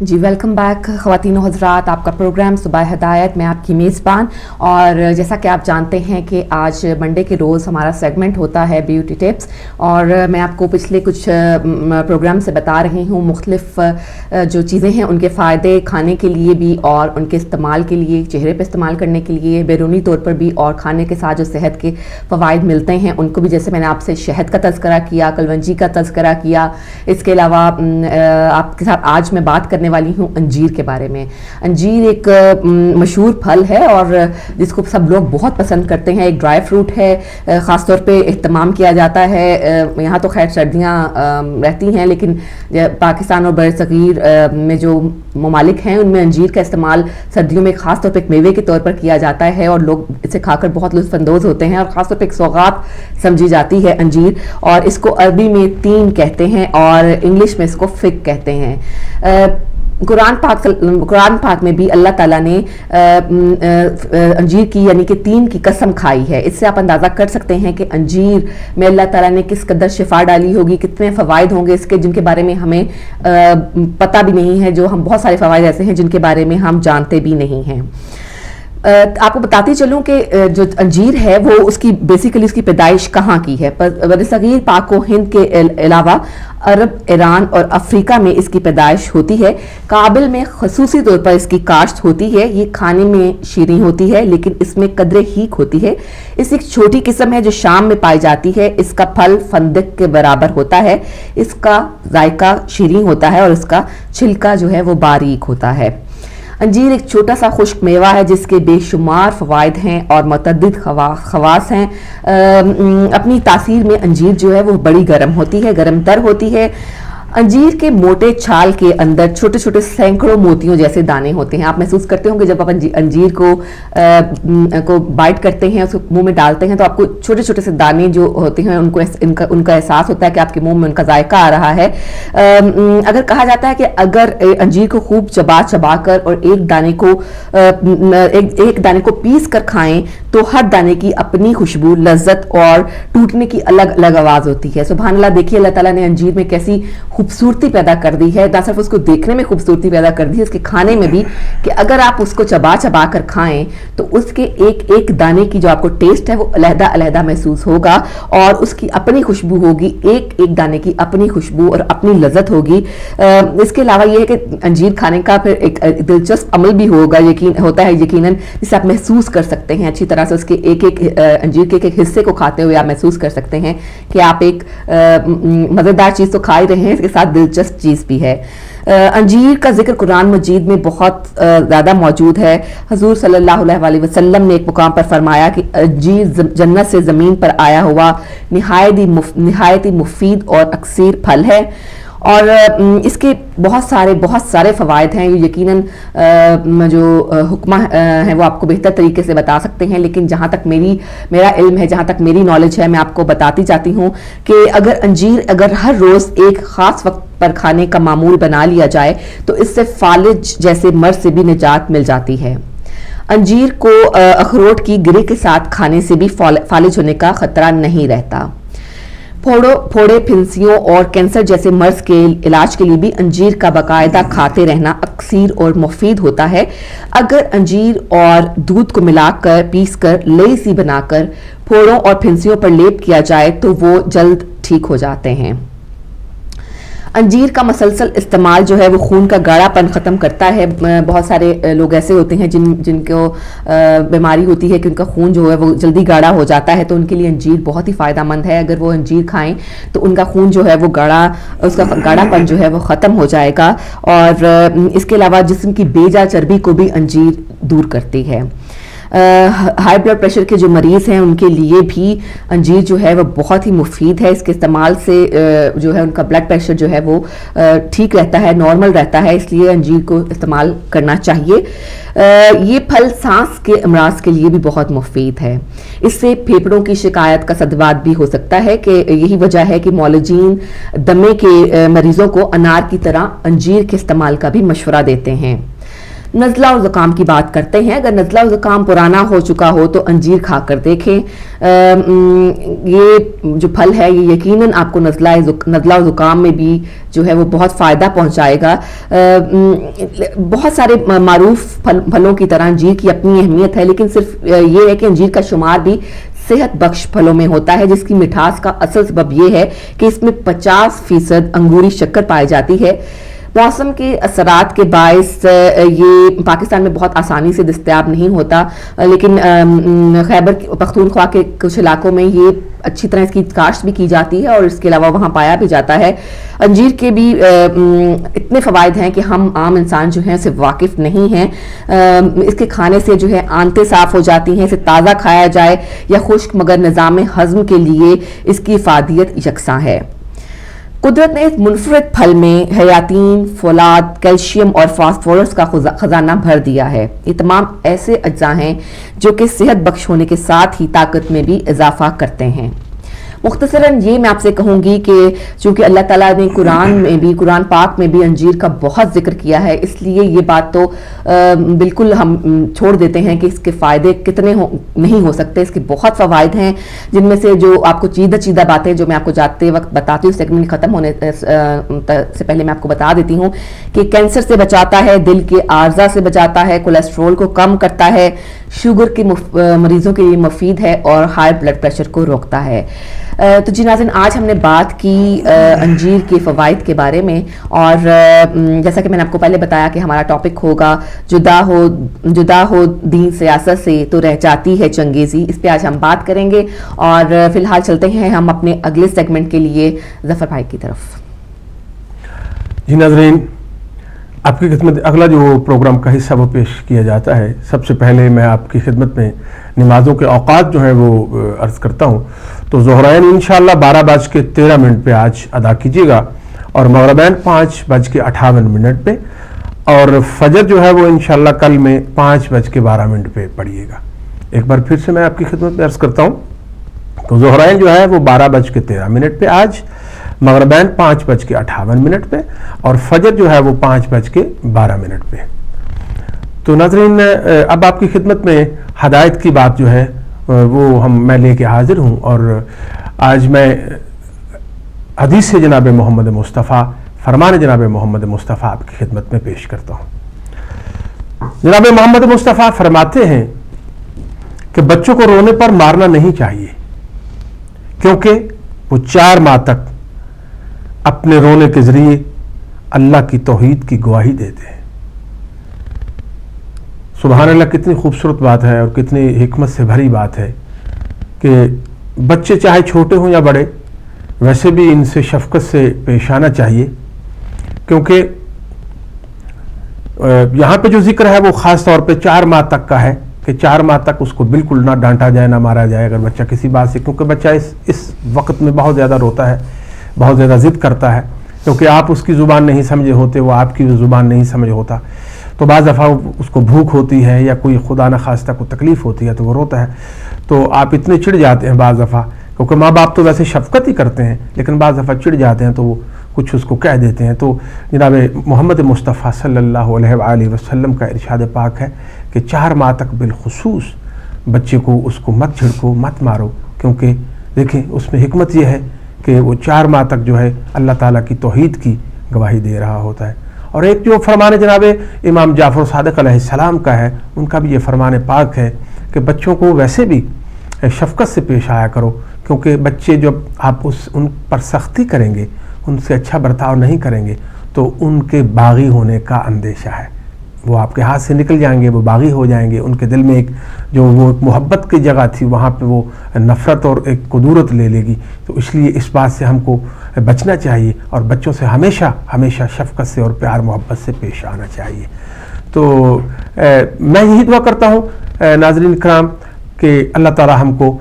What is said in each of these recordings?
جی welcome back خواتین و حضرات، آپ کا پروگرام صبح ہدایت میں آپ کی میزبان. اور جیسا کہ آپ جانتے ہیں کہ آج منڈے کے روز ہمارا سیگمنٹ ہوتا ہے بیوٹی ٹپس، اور میں آپ کو پچھلے کچھ پروگرام سے بتا رہی ہوں مختلف جو چیزیں ہیں ان کے فائدے کھانے کے لیے بھی اور ان کے استعمال کے لیے، چہرے پہ استعمال کرنے کے لیے، بیرونی طور پر بھی، اور کھانے کے ساتھ جو صحت کے فوائد ملتے ہیں ان کو بھی. جیسے میں نے آپ سے شہد کا تذکرہ کیا، کلونجی کا تذکرہ کیا. اس کے علاوہ آپ کے ساتھ آج میں بات کرنے والی ہوں انجیر کے بارے میں. انجیر ایک مشہور پھل ہے اور جس کو سب لوگ بہت پسند کرتے ہیں. ایک ڈرائی فروٹ ہے، خاص طور پہ اہتمام کیا جاتا ہے. یہاں تو خیر سردیاں رہتی ہیں، لیکن پاکستان اور برصغیر میں جو ممالک ہیں ان میں انجیر کا استعمال سردیوں میں خاص طور پہ ایک میوے کے طور پر کیا جاتا ہے، اور لوگ اسے کھا کر بہت لطف اندوز ہوتے ہیں، اور خاص طور پہ ایک سوغات سمجھی جاتی ہے انجیر. اور اس کو عربی میں تین کہتے ہیں اور انگلش میں اس کو فگ کہتے ہیں. قرآن پاک میں بھی اللہ تعالیٰ نے انجیر کی یعنی کہ تین کی قسم کھائی ہے. اس سے آپ اندازہ کر سکتے ہیں کہ انجیر میں اللہ تعالیٰ نے کس قدر شفا ڈالی ہوگی، کتنے فوائد ہوں گے اس کے جن کے بارے میں ہمیں پتہ بھی نہیں ہے. جو ہم بہت سارے فوائد ایسے ہیں جن کے بارے میں ہم جانتے بھی نہیں ہیں. آپ کو بتاتی چلوں کہ جو انجیر ہے وہ اس کی بیسیکلی اس کی پیدائش کہاں کی ہے. برصغیر پاک و ہند کے علاوہ عرب، ایران اور افریقہ میں اس کی پیدائش ہوتی ہے. کابل میں خصوصی طور پر اس کی کاشت ہوتی ہے. یہ کھانے میں شیریں ہوتی ہے لیکن اس میں قدرے ہیک ہوتی ہے. اس ایک چھوٹی قسم ہے جو شام میں پائی جاتی ہے. اس کا پھل فندق کے برابر ہوتا ہے. اس کا ذائقہ شیریں ہوتا ہے اور اس کا چھلکا جو ہے وہ باریک ہوتا ہے. انجیر ایک چھوٹا سا خشک میوہ ہے جس کے بے شمار فوائد ہیں اور متعدد خواص ہیں. اپنی تاثیر میں انجیر جو ہے وہ بڑی گرم ہوتی ہے، گرم تر ہوتی ہے. انجیر کے موٹے چھال کے اندر چھوٹے چھوٹے سینکڑوں موتیوں جیسے دانے ہوتے ہیں. آپ محسوس کرتے ہوں کہ جب آپ انجیر کو بائٹ کرتے ہیں، اس کو منہ میں ڈالتے ہیں، تو آپ کو چھوٹے چھوٹے سے دانے جو ہوتے ہیں ان کا احساس ہوتا ہے کہ آپ کے منہ میں ان کا ذائقہ آ رہا ہے. اگر کہا جاتا ہے کہ اگر انجیر کو خوب چبا کر اور ایک دانے کو پیس کر کھائیں تو ہر دانے کی اپنی خوشبو، لذت اور ٹوٹنے کی الگ الگ آواز ہوتی ہے. سبحان اللہ، دیکھیے اللہ تعالیٰ نے انجیر میں کیسی خوبصورتی پیدا کر دی ہے. نہ صرف اس کو دیکھنے میں خوبصورتی پیدا کر دی ہے، اس کے کھانے میں بھی، کہ اگر آپ اس کو چبا کر کھائیں تو اس کے ایک دانے کی جو آپ کو ٹیسٹ ہے وہ علیحدہ علیحدہ محسوس ہوگا، اور اس کی اپنی خوشبو ہوگی. ایک دانے کی اپنی خوشبو اور اپنی لذت ہوگی. اس کے علاوہ یہ ہے کہ انجیر کھانے کا پھر ایک دلچسپ عمل بھی ہوتا ہے یقیناً، جسے آپ محسوس کر سکتے ہیں اچھی طرح سے. اس کے ایک انجیر کے ایک حصے کو کھاتے ہوئے آپ محسوس کر سکتے ہیں کہ آپ ایک مزیدار چیز تو کھا ہی رہے ہیں، اس کے ساتھ دلچسپ چیز بھی ہے. انجیر کا ذکر قرآن مجید میں بہت زیادہ موجود ہے. حضور صلی اللہ علیہ وسلم نے ایک مقام پر فرمایا کہ انجیر جنت سے زمین پر آیا ہوا نہایت ہی مفید اور اکثیر پھل ہے، اور اس کے بہت سارے فوائد ہیں. یقیناً جو حکمہ ہیں وہ آپ کو بہتر طریقے سے بتا سکتے ہیں، لیکن جہاں تک میرا علم ہے، جہاں تک میری نالج ہے، میں آپ کو بتاتی چاہتی ہوں کہ اگر ہر روز ایک خاص وقت پر کھانے کا معمول بنا لیا جائے تو اس سے فالج جیسے مرض سے بھی نجات مل جاتی ہے. انجیر کو اخروٹ کی گری کے ساتھ کھانے سے بھی فالج ہونے کا خطرہ نہیں رہتا. پھوڑے، پھنسیوں اور کینسر جیسے مرض کے علاج کے لیے بھی انجیر کا باقاعدہ کھاتے رہنا اکثیر اور مفید ہوتا ہے. اگر انجیر اور دودھ کو ملا کر پیس کر لئی سی بنا کر پھوڑوں اور پھنسیوں پر لیپ کیا جائے تو وہ جلد ٹھیک ہو جاتے ہیں. انجیر کا مسلسل استعمال جو ہے وہ خون کا گاڑھا پن ختم کرتا ہے. بہت سارے لوگ ایسے ہوتے ہیں جن کو بیماری ہوتی ہے کہ ان کا خون جو ہے وہ جلدی گاڑھا ہو جاتا ہے، تو ان کے لیے انجیر بہت ہی فائدہ مند ہے. اگر وہ انجیر کھائیں تو ان کا خون جو ہے وہ اس کا گاڑھا پن جو ہے وہ ختم ہو جائے گا. اور اس کے علاوہ جسم کی بے جا چربی کو بھی انجیر دور کرتی ہے. ہائی بلڈ پریشر کے جو مریض ہیں ان کے لیے بھی انجیر جو ہے وہ بہت ہی مفید ہے. اس کے استعمال سے جو ہے ان کا بلڈ پریشر جو ہے وہ ٹھیک رہتا ہے، نارمل رہتا ہے، اس لیے انجیر کو استعمال کرنا چاہیے. یہ پھل سانس کے امراض کے لیے بھی بہت مفید ہے. اس سے پھیپھڑوں کی شکایت کا صدوات بھی ہو سکتا ہے، کہ یہی وجہ ہے کہ معالجین دمے کے مریضوں کو انار کی طرح انجیر کے استعمال کا بھی مشورہ دیتے ہیں. نزلہ و زکام کی بات کرتے ہیں. اگر نزلہ و زکام پرانا ہو چکا ہو تو انجیر کھا کر دیکھیں. یہ جو پھل ہے یہ یقیناً آپ کو نزلہ و زکام میں بھی جو ہے وہ بہت فائدہ پہنچائے گا. بہت سارے معروف پھلوں کی طرح انجیر کی اپنی اہمیت ہے, لیکن صرف یہ ہے کہ انجیر کا شمار بھی صحت بخش پھلوں میں ہوتا ہے, جس کی مٹھاس کا اصل سبب یہ ہے کہ اس میں 50% انگوری شکر پائی جاتی ہے. موسم کے اثرات کے باعث یہ پاکستان میں بہت آسانی سے دستیاب نہیں ہوتا, لیکن خیبر پختونخوا کے کچھ علاقوں میں یہ اچھی طرح اس کی کاشت بھی کی جاتی ہے اور اس کے علاوہ وہاں پایا بھی جاتا ہے. انجیر کے بھی اتنے فوائد ہیں کہ ہم عام انسان جو ہیں اسے واقف نہیں ہیں. اس کے کھانے سے جو ہے آنتیں صاف ہو جاتی ہیں. اسے تازہ کھایا جائے یا خشک مگر نظام ہضم کے لیے اس کی افادیت یکساں ہے. قدرت نے اس منفرد پھل میں حیاتین، فولاد، کیلشیم اور فاسفورس کا خزانہ بھر دیا ہے. یہ تمام ایسے اجزاء ہیں جو کہ صحت بخش ہونے کے ساتھ ہی طاقت میں بھی اضافہ کرتے ہیں. مختصراً یہ میں آپ سے کہوں گی کہ چونکہ اللہ تعالیٰ نے قرآن پاک میں بھی انجیر کا بہت ذکر کیا ہے, اس لیے یہ بات تو بالکل ہم چھوڑ دیتے ہیں کہ اس کے فائدے کتنے نہیں ہو سکتے. اس کے بہت فوائد ہیں, جن میں سے جو آپ کو چیدہ باتیں جو میں آپ کو جاتے وقت بتاتی ہوں, سیگمنٹ ختم ہونے سے پہلے میں آپ کو بتا دیتی ہوں کہ کینسر سے بچاتا ہے, دل کے عارضہ سے بچاتا ہے, کولیسٹرول کو کم کرتا ہے, شوگر کے مریضوں کے لیے مفید ہے اور ہائی بلڈ پریشر کو روکتا ہے. تو جی ناظرین, آج ہم نے بات کی انجیر کے فوائد کے بارے میں, اور جیسا کہ میں نے آپ کو پہلے بتایا کہ ہمارا ٹاپک ہوگا جدا ہو دین سیاست سے تو رہ جاتی ہے چنگیزی. اس پہ آج ہم بات کریں گے, اور فی الحال چلتے ہیں ہم اپنے اگلے سیگمنٹ کے لیے ظفر بھائی کی طرف. جی ناظرین, آپ کی خدمت اگلا جو پروگرام کا حصہ وہ پیش کیا جاتا ہے. سب سے پہلے میں آپ کی خدمت میں نمازوں کے اوقات جو ہیں وہ عرض کرتا ہوں. تو ظہرین انشاءاللہ 12:13 پہ آج ادا کیجیے گا, اور مغربین 5:58 پہ, اور فجر جو ہے وہ انشاءاللہ کل میں 5:12 پہ پڑھیے گا. ایک بار پھر سے میں آپ کی خدمت میں عرض کرتا ہوں. تو ظہرین جو ہے وہ 12:13 پہ آج, مغربین 5:58 پہ, اور فجر جو ہے وہ 5:12 پہ. تو ناظرین, اب آپ کی خدمت میں ہدایت کی بات جو ہے وہ میں لے کے حاضر ہوں, اور آج میں حدیث سے جناب محمد مصطفیٰ, فرمان جناب محمد مصطفیٰ آپ کی خدمت میں پیش کرتا ہوں. جناب محمد مصطفیٰ فرماتے ہیں کہ بچوں کو رونے پر مارنا نہیں چاہیے, کیونکہ وہ 4 ماہ تک اپنے رونے کے ذریعے اللہ کی توحید کی گواہی دیتے ہیں. سبحان اللہ, کتنی خوبصورت بات ہے اور کتنی حکمت سے بھری بات ہے کہ بچے چاہے چھوٹے ہوں یا بڑے, ویسے بھی ان سے شفقت سے پیش آنا چاہیے, کیونکہ یہاں پہ جو ذکر ہے وہ خاص طور پہ 4 ماہ تک کا ہے, کہ 4 ماہ تک اس کو بالکل نہ ڈانٹا جائے, نہ مارا جائے اگر بچہ کسی بات سے, کیونکہ بچہ اس وقت میں بہت زیادہ روتا ہے, بہت زیادہ ضد کرتا ہے, کیونکہ آپ اس کی زبان نہیں سمجھے ہوتے, وہ آپ کی زبان نہیں سمجھ ہوتا. تو بعض دفعہ اس کو بھوک ہوتی ہے یا کوئی خدا نخواستہ کو تکلیف ہوتی ہے تو وہ روتا ہے, تو آپ اتنے چڑ جاتے ہیں بعض دفعہ, کیونکہ ماں باپ تو ویسے شفقت ہی کرتے ہیں, لیکن بعض دفعہ چڑ جاتے ہیں تو وہ کچھ اس کو کہہ دیتے ہیں. تو جناب محمد مصطفیٰ صلی اللہ علیہ وآلہ وسلم کا ارشاد پاک ہے کہ 4 ماہ تک بالخصوص بچے کو اس کو مت جھڑکو, مت مارو, کیونکہ دیکھیں اس میں حکمت یہ ہے کہ وہ 4 ماہ تک جو ہے اللہ تعالیٰ کی توحید کی گواہی دے رہا ہوتا ہے. اور ایک جو فرمان جناب امام جعفر صادق علیہ السلام کا ہے, ان کا بھی یہ فرمان پاک ہے کہ بچوں کو ویسے بھی شفقت سے پیش آیا کرو, کیونکہ بچے جب آپ ان پر سختی کریں گے, ان سے اچھا برتاؤ نہیں کریں گے, تو ان کے باغی ہونے کا اندیشہ ہے. وہ آپ کے ہاتھ سے نکل جائیں گے, وہ باغی ہو جائیں گے. ان کے دل میں ایک محبت کی جگہ تھی, وہاں پہ وہ نفرت اور ایک قدورت لے لے گی. تو اس لیے اس بات سے ہم کو بچنا چاہیے, اور بچوں سے ہمیشہ شفقت سے اور پیار محبت سے پیش آنا چاہیے. تو میں یہی دعا کرتا ہوں ناظرین کرام کہ اللہ تعالی ہم کو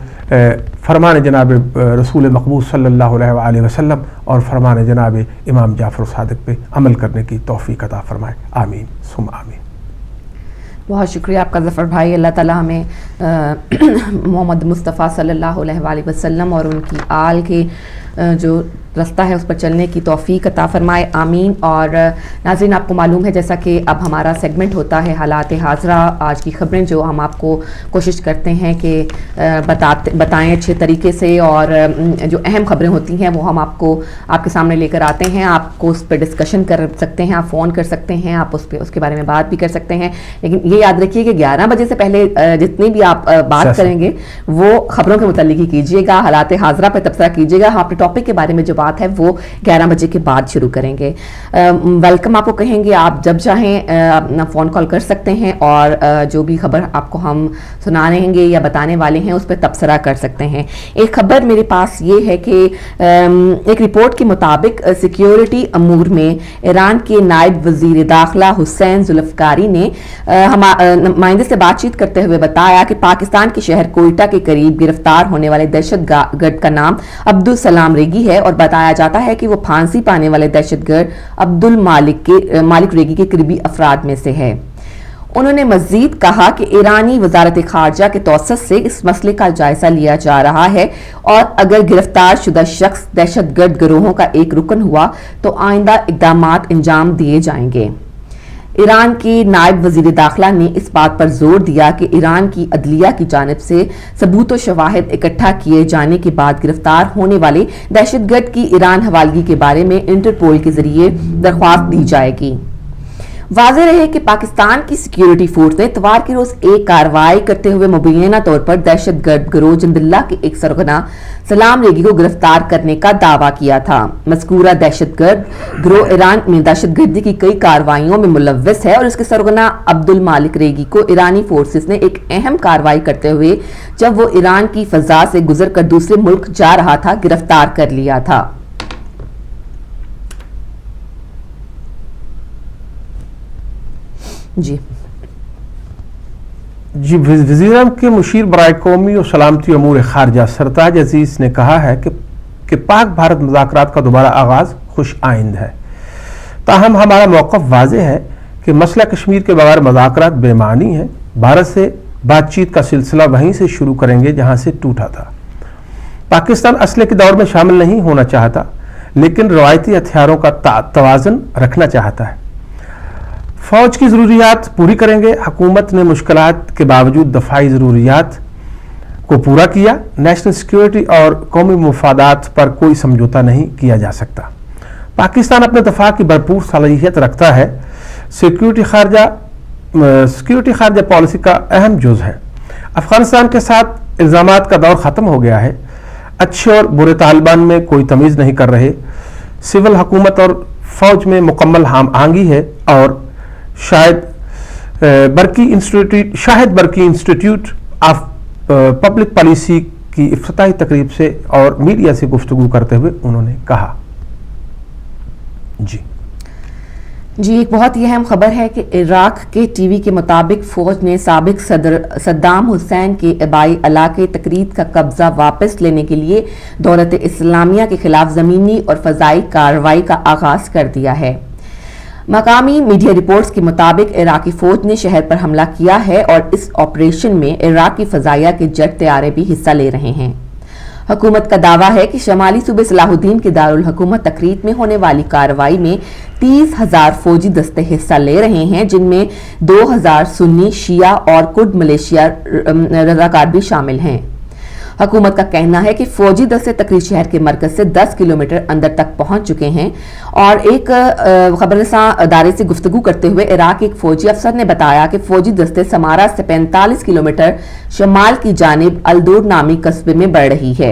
فرمان جناب رسول مقبول صلی اللہ علیہ وآلہ وسلم اور فرمان جناب امام جعفر صادق پہ عمل کرنے کی توفیق عطا فرمائے. آمین ثم آمین. بہت شکریہ آپ کا ظفر بھائی. اللہ تعالیٰ ہمیں محمد مصطفیٰ صلی اللہ علیہ وآلہ وسلم اور ان کی آل کے जो रास्ता है उस पर चलने की तौफीक अता फरमाए, आमीन। और नाज़रीन, आपको मालूम है जैसा कि अब हमारा सेगमेंट होता है हालात हाज़रा, आज की खबरें जो हम आपको कोशिश करते हैं कि बताएं अच्छे तरीके से, और जो अहम खबरें होती हैं वो हम आपको आपके सामने लेकर आते हैं। आपको उस पर डिस्कशन कर सकते हैं, आप फ़ोन कर सकते हैं, आप उसके बारे में बात भी कर सकते हैं। लेकिन ये याद रखिए कि 11 बजे से पहले जितनी भी आप बात करेंगे वो खबरों के मुतालिक ही कीजिएगा, हालात हाज़रा पर तबसरा कीजिएगा। हम अपने टॉपिक के बारे में जो बात है वो 11 बजे के बाद शुरू करेंगे। वेलकम आपको कहेंगे, आप जब चाहें अपना फ़ोन कॉल कर सकते हैं, और जो भी खबर आपको हम सुना रहेंगे या बताने वाले हैं उस पर तबसरा कर सकते हैं। एक खबर मेरे पास ये है कि एक रिपोर्ट के मुताबिक सिक्योरिटी अमूर में ईरान के नायब वजीर दाखिला हुसैन जुल्फकारी ने नुमाइंदे से बातचीत करते हुए बताया कि पाकिस्तान के शहर कोयटा के करीब गिरफ्तार होने वाले दहशतगर्द का नाम अब्दुल सलाम रेगी है, और बताया जाता है कि वो फांसी पाने वाले दहशतगर्द अब्दुल मालिक रेगी के करीबी अफराद में से है। उन्होंने मजीद कहा कि ईरानी वजारत खारजा के तौसत से इस मसले का जायजा लिया जा रहा है, और अगर गिरफ्तार शुदा शख्स दहशतगर्द गिरोहों का एक रुकन हुआ तो आइंदा इक़दामात अंजाम दिए जाएंगे। ईरान के नायब वजीर दाखिला ने इस बात पर जोर दिया कि ईरान की अदलिया की जानिब से सबूत व शवाहिद इकट्ठा किए जाने के बाद गिरफ्तार होने वाले दहशतगर्द की ईरान हवालगी के बारे में इंटरपोल के जरिए दरख्वास्त दी जाएगी। वाज़ेह रहे कि पाकिस्तान की सिक्योरिटी फोर्स ने इतवार के रोज एक कार्रवाई करते हुए मुबैना तौर पर दहशतगर्द गिरोह जंदिल्ला के एक सरगना सलाम रेगी को गिरफ्तार करने का दावा किया था। मज़कूरा दहशतगर्द गिरोह ईरान में दहशतगर्दी की कई कार्रवाइयों में मुलव्वस है, और इसके सरगना अब्दुल मालिक रेगी को ईरानी फोर्सेस ने एक अहम कार्रवाई करते हुए, जब वो ईरान की फजा से गुजर कर दूसरे मुल्क जा रहा था, गिरफ्तार कर लिया था। जी वज़ीर के मुशीर बराए कौमी और सलामती अमूर खारजा सरताज अजीज ने कहा है कि पाक भारत मुज़ाकरात का दोबारा आगाज खुश आइंद है, ताहम हमारा मौक़िफ़ वाज़ेह है कि मसला कश्मीर के बगैर मुज़ाकरात बेमानी है। भारत से बातचीत का सिलसिला वहीं से शुरू करेंगे जहां से टूटा था। पाकिस्तान असले के दौर में शामिल नहीं होना चाहता, लेकिन रवायती हथियारों का तवाज़ुन रखना चाहता है। फौज की ज़रूरियात पूरी करेंगे। हुकूमत ने मुश्किलात के बावजूद दफाई ज़रूरियात को पूरा किया। नेशनल सिक्योरिटी और कौमी मुफादात पर कोई समझौता नहीं किया जा सकता। पाकिस्तान अपने दफा की भरपूर सलाहियत रखता है। सिक्योरिटी खारजा पॉलिसी का अहम जुज़ है। अफगानिस्तान के साथ इल्ज़ामात का दौर ख़त्म हो गया है। अच्छे और बुरे तालिबान में कोई तमीज़ नहीं कर रहे। सिविल हुकूमत और फौज में मुकम्मल आहंगी है, और Shahid Barki institute of public policy की इफ्तिताही तकरीब से और मीडिया से गुफ्तगू करते हुए उन्होंने कहा। जी एक बहुत ही अहम खबर है कि इराक के टीवी के मुताबिक फौज ने साबिक सदर सद्दाम हुसैन के आबाई इलाके तकरीत का कब्जा वापस लेने के लिए दौलत इस्लामिया के खिलाफ ज़मीनी और फ़ज़ाई कार्रवाई का आगाज़ कर दिया है। मकामी मीडिया रिपोर्ट्स के मुताबिक इराकी फौज ने शहर पर हमला किया है, और इस ऑपरेशन में इराकी फ़ज़ाइया के जेट तैयारे भी हिस्सा ले रहे हैं। हुकूमत का दावा है कि शमाली सूबे सलाहुद्दीन के दारुल हुकूमत तकरीत में होने वाली कार्रवाई में 30,000 फौजी दस्ते हिस्सा ले रहे हैं, जिनमें 2,000 सुन्नी, शिया और कुर्द मलेशिया रज़ाकार भी शामिल हैं। हुकूमत का कहना है कि फौजी दस्ते तकरीर शहर के मरकज से 10 किलोमीटर अंदर तक पहुंच चुके हैं, और एक खबररसां अदारे से गुफ्तगू करते हुए इराक के एक फौजी अफसर ने बताया कि फौजी दस्ते समारा से 45 किलोमीटर शमाल की जानिब अलदूर नामी कस्बे में बढ़ रही है।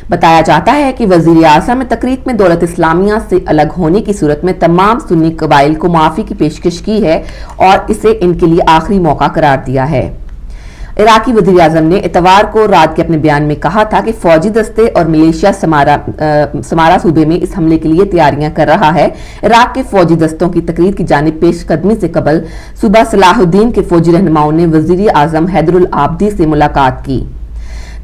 बताया जाता है कि वजीर आज़म ने तकरीत में दौलत इस्लामिया से अलग होने की सूरत में तमाम सुन्नी कबाइल को माफ़ी की पेशकश की है, और इसे इनके लिए आखिरी मौका करार दिया है। इराकी वज़ीर आज़म ने इतवार को रात के अपने बयान में कहा था कि फौजी दस्ते और मलेशिया समारा सूबे में इस हमले के लिए तैयारियां कर रहा है। इराक के फौजी दस्तों की तकरीर की जानिब पेशकदमी से कबल सुबह सलाहुद्दीन के फौजी रहनुमाओं ने वज़ीर आज़म हैदरुल आबदी से मुलाकात की।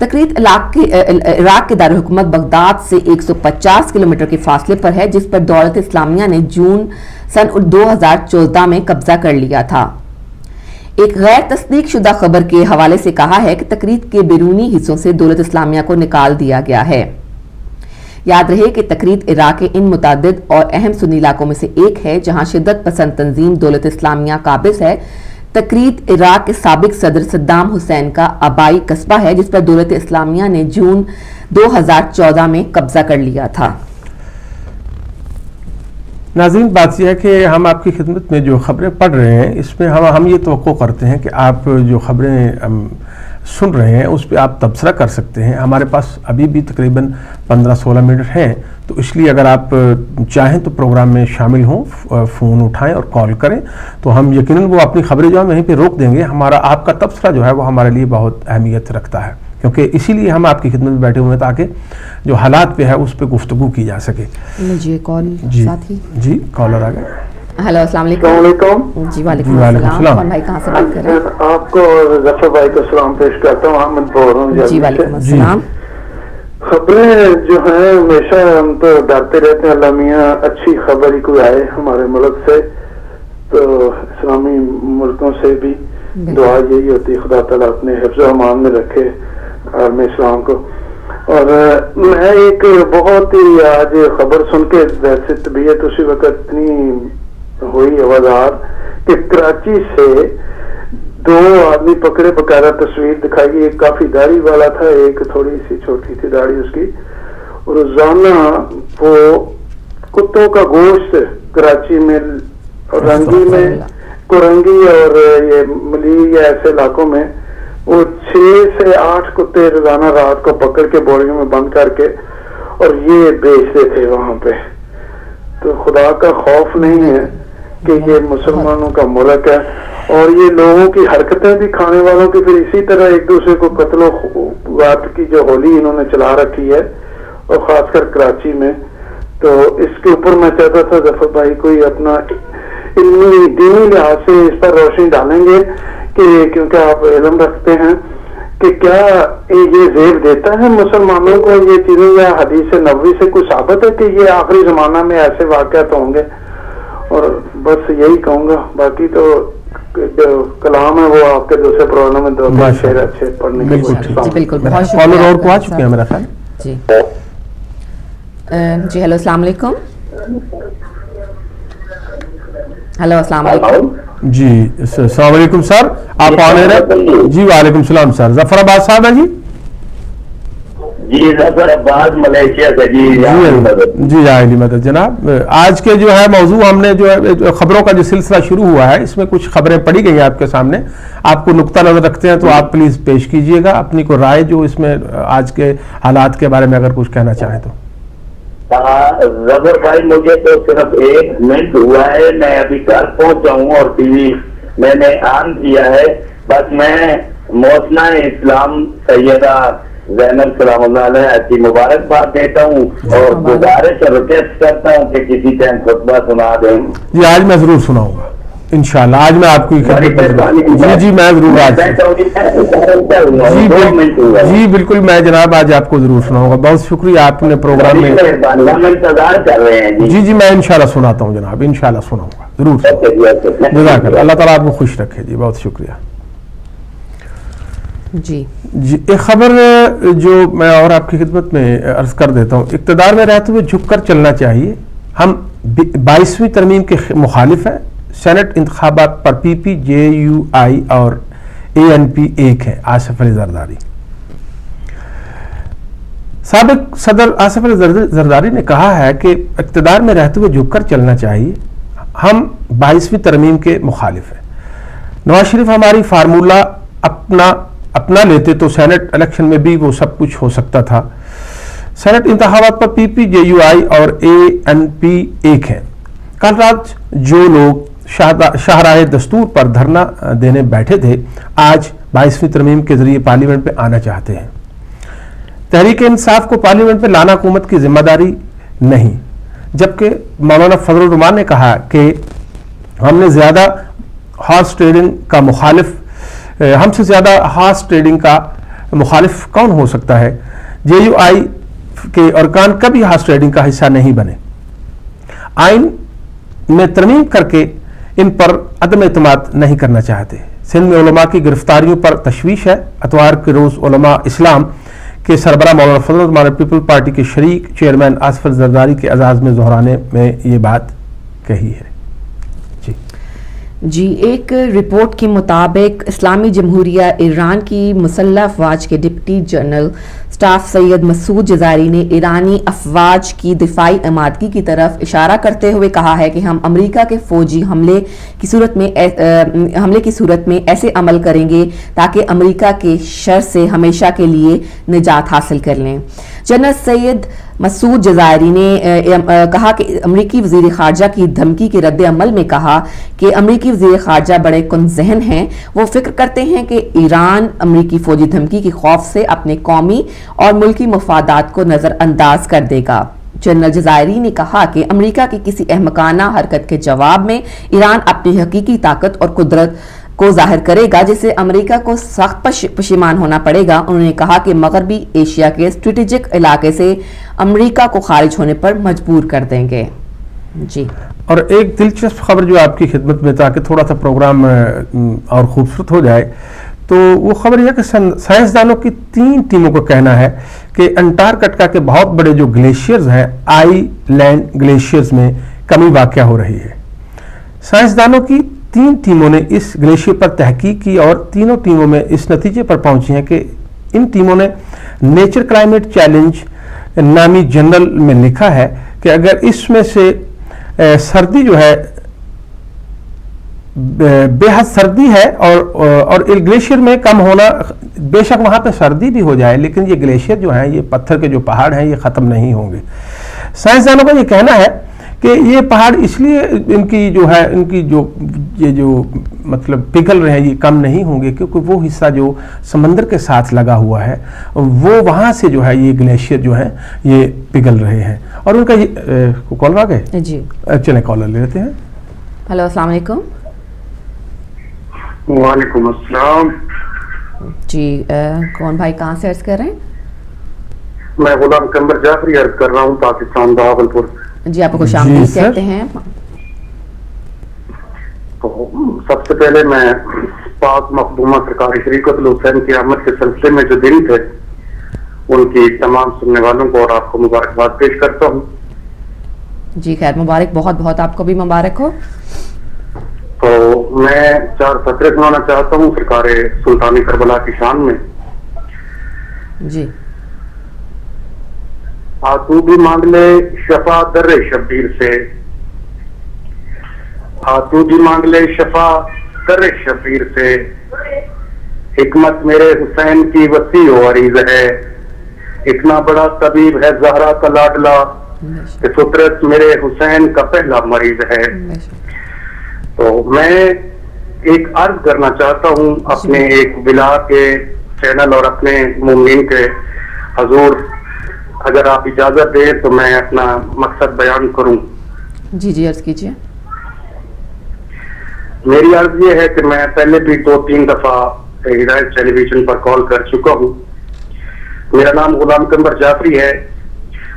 तकरीर इराक के दारुल हुकूमत बगदाद से 150 किलोमीटर के फासले पर है, जिस पर दौलत इस्लामिया ने जून सन 2014 में कब्जा कर लिया था। एक गैर तस्दीक शुदा खबर के हवाले से कहा है कि तकरीर के बैरूनी हिस्सों से दौलत इस्लामिया को निकाल दिया गया है। याद रहे कि तकरीत इराक के इन मुतअद्दिद और अहम सुन्नी इलाकों में से एक है जहां शिद्दत पसंद तंजीम दौलत इस्लामिया काबिज है। तकरीत इराक के साबिक सदर सद्दाम हुसैन का आबाई कस्बा है जिस पर दौलत इस्लामिया ने जून 2014 में कब्जा कर लिया था। नाज़रीन, बात यह है कि हम आपकी खिदमत में जो खबरें पढ़ रहे हैं इसमें हम ये तवक्को करते हैं कि आप जो खबरें सुन रहे हैं उस पर आप तबसरा कर सकते हैं। हमारे पास अभी भी तकरीबन 15-16 मिनट हैं, तो इसलिए अगर आप चाहें तो प्रोग्राम में शामिल हों, फ़ोन उठाएं और कॉल करें, तो हम यकीनन वो अपनी खबरें जो हम वहीं पे रोक देंगे। हमारा आपका तबसरा जो है वो हमारे लिए बहुत अहमियत रखता है, क्योंकि इसीलिए हम आपकी खिदमत में बैठे हुए हैं ताकि जो हालात पे है उस पर गुफ्तगू की जा सके। लीजिए कॉल साथी। जी, कॉलर आ गए। हेलो, अस्सलाम वालेकुम। जी वालेकुम अस्सलाम। कौन भाई, कहाँ से बात कर रहे हैं? आपको और जफर भाई को सलाम पेश करता हूँ। अहमद बोल रहा हूँ। जी वालेकुम अस्सलाम। खबरें जो हैं हमेशा हम तो डरते रहते हैं अल्लाह मियाँ अच्छी खबर ही कोई आए हमारे मुल्क से, तो इस्लामी मुल्कों से भी दुआ यही होती है खुदा ताला अपने हिफ्ज़ अमान में रखे आलम इस्लाम को। और मैं एक बहुत ही आज खबर सुन के वैसे तबीयत उसी वक्त इतनी हुई आवाज़ार कि कराची से 2 आदमी पकड़े, बकायदा तस्वीर दिखाई। एक काफी दाढ़ी वाला था, एक थोड़ी सी छोटी थी दाढ़ी उसकी, और रोजाना वो कुत्तों का गोश्त कराची में, रंगी में, कोरंगी और ये मली या ऐसे इलाकों में वो 6 से 8 कुत्ते रोजाना रात को पकड़ के बोरियों में बंद करके और ये बेचते थे वहां पे। तो खुदा का खौफ नहीं है कि ये मुसलमानों का मुल्क है, और ये लोगों की हरकतें भी खाने वालों की फिर इसी तरह एक दूसरे को कत्लो वात की जो होली इन्होंने चला रखी है, और खासकर कराची में। तो इसके ऊपर मैं चाहता था जफर भाई कोई अपना इल्मी दीनी लिहाज से इस पर रोशनी डालेंगे कि क्योंकि आप इल्म रखते हैं कि क्या ये जेब देता है मुसलमानों को ये चीजें, या हदीस नबवी से कुछ साबित है कि ये आखिरी जमाना में ऐसे वाक़यात होंगे। और बस यही कहूँगा, बाकी तो जो कलाम है वो आपके दूसरे प्रोग्राम में 2 शेर अच्छे पढ़ने की कोशिश। बिल्कुल, बहुत शुक्रिया। और को आ चुके हैं मेरा ख्याल। जी जी, हेलो अस्सलाम वालेकुम। हेलो अस्सलाम वालेकुम। जी अस्सलाम वालेकुम सर, आप ऑन एयर हैं? जी वालेकुम सलाम सर। जफराबाद साहब है जी? जी जफराबाद मलेशिया से। जी आइली मदद जनाब। आज के जो है मौजू हमने जो है खबरों का जो सिलसिला शुरू हुआ है इसमें कुछ खबरें पड़ी गई हैं आपके सामने, आपको नुक्ता नजर रखते हैं तो आप प्लीज पेश कीजिएगा अपनी को राय जो इसमें आज के हालात के बारे में अगर कुछ कहना चाहें तो। जफर भाई मुझे तो सिर्फ 1 मिनट हुआ है, मैं अभी घर पहुंचा हूँ और टीवी मैंने ऑन किया है। बस मैं मौसना इस्लाम सैयदा ज़ैनब सलामुल्लाह अलैहा की मुबारकबाद देता हूँ और गुजारिश और रिक्वेस्ट करता हूँ कि किसी टाइम खुतबा सुना दें। जी आज मैं जरूर सुनाऊंगा इंशाल्लाह। आज मैं आपको जी मैं जरूर आज जी बिल्कुल मैं जनाब आज आपको जरूर सुनाऊंगा। बहुत शुक्रिया आपने प्रोग्राम में इंतजार कर रहे हैं। जी मैं इंशाल्लाह सुनाता हूँ जनाब, इंशाल्लाह सुनाऊंगा जरूर। जज़ाकल्लाह, अल्लाह ताला आपको खुश रखे जी, बहुत शुक्रिया जी। एक खबर जो मैं और आपकी खिदमत में अर्ज कर देता हूँ। इक़्तिदार में रहते हुए झुककर चलना चाहिए, हम 22वीं तरमीम के मुखालिफ हैं। सेनेट इंतखाबात पर PP, JUI और ANP एक है। आसिफ अली जरदारी। साबिक सदर आसिफ अली जरदारी ने कहा है कि इक़्तिदार में रहते हुए झुककर चलना चाहिए, हम 22वीं तरमीम के मुखालिफ हैं। नवाज शरीफ हमारी फार्मूला अपना लेते तो सेनेट इलेक्शन में भी वो सब कुछ हो सकता था। सेनेट इंतखाबात पर PP, JUI और ANP एक है। कल रात जो लोग शाहराह दस्तूर पर धरना देने बैठे थे आज 22वीं तरमीम के जरिए पार्लियामेंट में आना चाहते हैं। तहरीक इंसाफ को पार्लियामेंट में लाना हुकूमत की जिम्मेदारी नहीं, जबकि मौलाना फजल रहमान ने कहा कि हमने ज्यादा हॉर्स ट्रेडिंग का मुखालिफ, हमसे ज्यादा हॉर्स ट्रेडिंग का मुखालिफ कौन हो सकता है। JUI के अरकान कभी हॉर्स ट्रेडिंग का हिस्सा नहीं बने। आइन में तरमीम करके इन पर अदम एतमाद नहीं करना चाहते। सिंध में उलमा की गिरफ्तारियों पर तशवीश है। अतवार के रोज उलमा इस्लाम के सरबराह मौलाना फजल हमारे पीपल पार्टी के शरीक चेयरमैन आसिफ जरदारी के एजाज में दोहराने में ये बात कही है। जी, एक रिपोर्ट के मुताबिक इस्लामी जमहूरिया ईरान की मुसल्लह अफवाज के deputy general staff Sayyed Masoud Jazayeri ने ईरानी अफवाज की दिफाई आमादगी की तरफ इशारा करते हुए कहा है कि हम अमेरिका के फौजी हमले की सूरत में ऐसे अमल करेंगे ताकि अमेरिका के शर से हमेशा के लिए निजात हासिल कर लें। जनरल सैयद मसूद जजारी ने कहा कि अमरीकी वज़ीर ख़ारजा की धमकी के रद्द अमल में कहा कि अमरीकी वज़ीर ख़ारजा बड़े कुनज़हन हैं। वो फिक्र करते हैं कि ईरान अमरीकी फ़ौजी धमकी के खौफ से अपने कौमी और मुल्की मफादात को नज़रअंदाज कर देगा। जनरल जजायरी ने कहा कि अमेरिका की किसी अहमकाना हरकत के जवाब में ईरान अपनी हकीकी ताकत और कुदरत को जाहिर करेगा, जिससे अमेरिका को सख्त पशिमान होना पड़ेगा। उन्होंने कहा कि मगरबी एशिया के स्ट्रेटेजिक इलाके से अमेरिका को खारिज होने पर मजबूर कर देंगे। जी, और एक दिलचस्प खबर जो आपकी खिदमत में, ताकि थोड़ा सा प्रोग्राम और खूबसूरत हो जाए, तो वो खबर यह कि साइंसदानों की 3 टीमों को कहना है कि अंटार्कटिका के बहुत बड़े जो ग्लेशियर्स हैं, आइलैंड ग्लेशियर्स में कमी वाक़या हो रही है। साइंसदानों की 3 टीमों ने इस ग्लेशियर पर तहकीक की और तीनों टीमों में इस नतीजे पर पहुंची हैं कि इन टीमों ने नेचर क्लाइमेट चैलेंज नामी जर्नल में लिखा है कि अगर इसमें से सर्दी जो है, बेहद सर्दी है और ग्लेशियर में कम होना, बेशक वहाँ पे सर्दी भी हो जाए, लेकिन ये ग्लेशियर जो हैं, ये पत्थर के जो पहाड़ हैं, ये ख़त्म नहीं होंगे। साइंसदानों का ये कहना है कि ये पहाड़ इसलिए इनकी जो मतलब पिघल रहे हैं, ये कम नहीं होंगे क्योंकि वो हिस्सा जो समंदर के साथ लगा हुआ है, वो वहाँ से जो है ये ग्लेशियर जो है ये पिघल रहे हैं। और उनका ये कॉल आ गए जी, चलें कॉलर ले लेते हैं। हेलो, अस्सलाम वालेकुम। वालेकुम अस्सलाम जी, कौन भाई, कहाँ से अर्ज कर रहे हैं? मैं गुलाम कंबर जाफरी अर्ज कर रहा हूँ, पाकिस्तान बहावलपुर। जी, आपको खुशामदीद कहते हैं। तो सबसे पहले मैं पाक मखदूमा सरकारी शरीकतुल हुसैन की आमद के सिलसिले में जो दिन थे, उनकी तमाम सुनने वालों को और आपको मुबारकबाद पेश करता हूँ। जी, खैर मुबारक, बहुत बहुत आपको भी मुबारक हो। तो मैं 4 फतरे सुनाना चाहता हूँ सरकार सुल्तानी करबला की शान में। जी, तू भी मांग ले शफा दर्रे शब्बीर से, तू भी मांग ले शफा दर्रे शब्बीर से, हिकमत मेरे हुसैन की वसी व अरीज है, इतना बड़ा तबीब है ज़हरा का लाडला, कि फितरत मेरे हुसैन का पहला मरीज है। तो मैं एक अर्ज करना चाहता हूँ अपने एक विला के चैनल और अपने मुमिन के हजूर, अगर आप इजाजत दें तो मैं अपना मकसद बयान करूं। जी जी, अर्ज कीजिए। मेरी अर्ज ये है कि मैं पहले भी 2-3 दफा हिदायत टेलीविजन पर कॉल कर चुका हूं। मेरा नाम गुलाम कंबर जाफरी है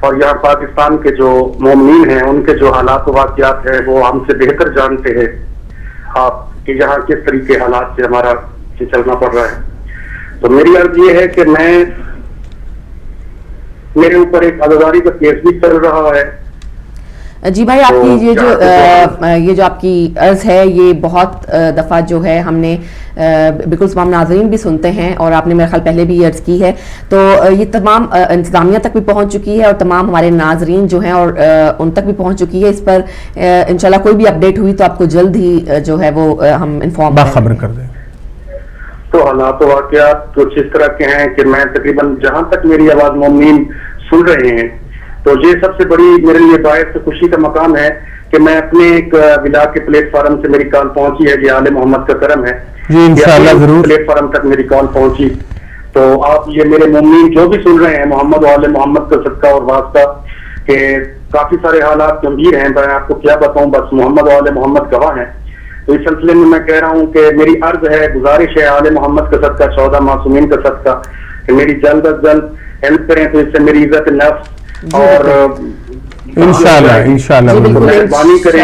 और यहाँ पाकिस्तान के जो मोमिन हैं, उनके जो हालात वाक़ियात है वो हमसे बेहतर जानते हैं आप कि यहाँ किस तरीके हालात से हमारा चलना पड़ रहा है। तो मेरी अर्ज ये है कि मेरे ऊपर एक आज़ादारी का केस भी चल रहा है। जी भाई, आपकी ये जो आपकी अर्ज है, ये बहुत दफ़ा जो है हमने बिल्कुल तमाम नाज़रीन भी सुनते हैं और आपने मेरे ख्याल पहले भी अर्ज की है। तो ये तमाम इंतज़ामिया तक भी पहुंच चुकी है और तमाम हमारे नाज़रीन जो हैं और उन तक भी पहुंच चुकी है। इस पर इंशाल्लाह कोई भी अपडेट हुई तो आपको जल्द ही जो है वो हम इन्फॉर्म खबर कर दें। तो हालात वाक़ियात कुछ इस तरह के हैं कि मैं तकरीबन जहां तक मेरी आवाज मोमिन सुन रहे हैं, तो ये सबसे बड़ी मेरे लिए बायस खुशी का मकाम है कि मैं अपने एक विला के प्लेटफार्म से मेरी कॉल पहुंची है। ये आले मोहम्मद का करम है, इंशाअल्लाह जरूर प्लेटफार्म तक मेरी कॉल पहुंची। तो आप ये मेरे मोमिन जो भी सुन रहे हैं, मोहम्मद और आले मोहम्मद का सदका और वास्ता के काफी सारे हालात गंभीर हैं, मैं आपको क्या बताऊं, बस मोहम्मद और आले मोहम्मद गवाह हैं। तो इस सिलसिले में मैं कह रहा हूँ कि मेरी अर्ज है, गुजारिश है आले मोहम्मद का सदका, 14 मासूमीन का सदका, कि मेरी जल्द अज जल्द हेल्प करें, तो इससे मेरी इज्जत नफ्स और इंशाअल्लाह मेहरबानी करें।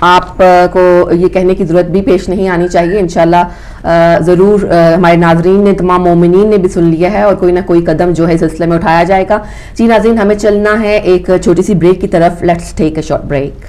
آپ کو یہ کہنے کی ضرورت بھی پیش نہیں آنی چاہیے. انشاءاللہ ضرور ہمارے ناظرین نے, تمام مومنین نے بھی سن لیا ہے اور کوئی نہ کوئی قدم جو ہے اس سلسلے میں اٹھایا جائے گا. جی ناظرین, ہمیں چلنا ہے ایک چھوٹی سی بریک کی طرف. Let's take a short break.